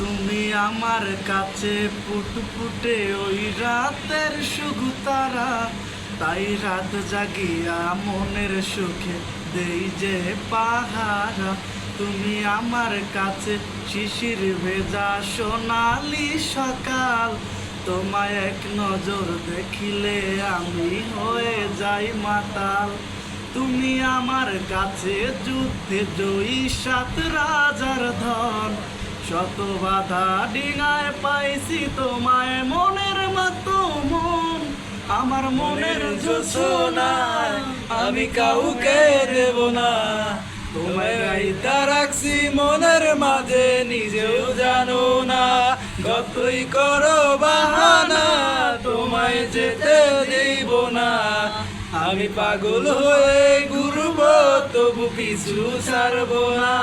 তুমি আমার কাছে ফুটফুটে ওই রাতের শুধু তারা, তাই রাত জাগিয়া মনের সুখে দেই যে পাহারা। তুমি আমার কাছে শিশির ভেজা সোনালি সকাল, তোমায় এক নজর দেখিলে আমি হয়ে যাই মাতাল। তুমি আমার কাছে যুদ্ধে জয়ী সাত রাজার ধন, শত বাধা ডিঙায় পাইছি তোমায় মনের মতো মন। আমার মনের জোছনা আমি কাউকে দেব না, তোমায় গাইতা রাখছি মনের মাঝে, নিজেও জানো না। যতই করো বাহানা, তোমায় যেতে দেব না। আমি পাগল হয়ে ঘুরবো, তবু পিছু ছাড়বো না।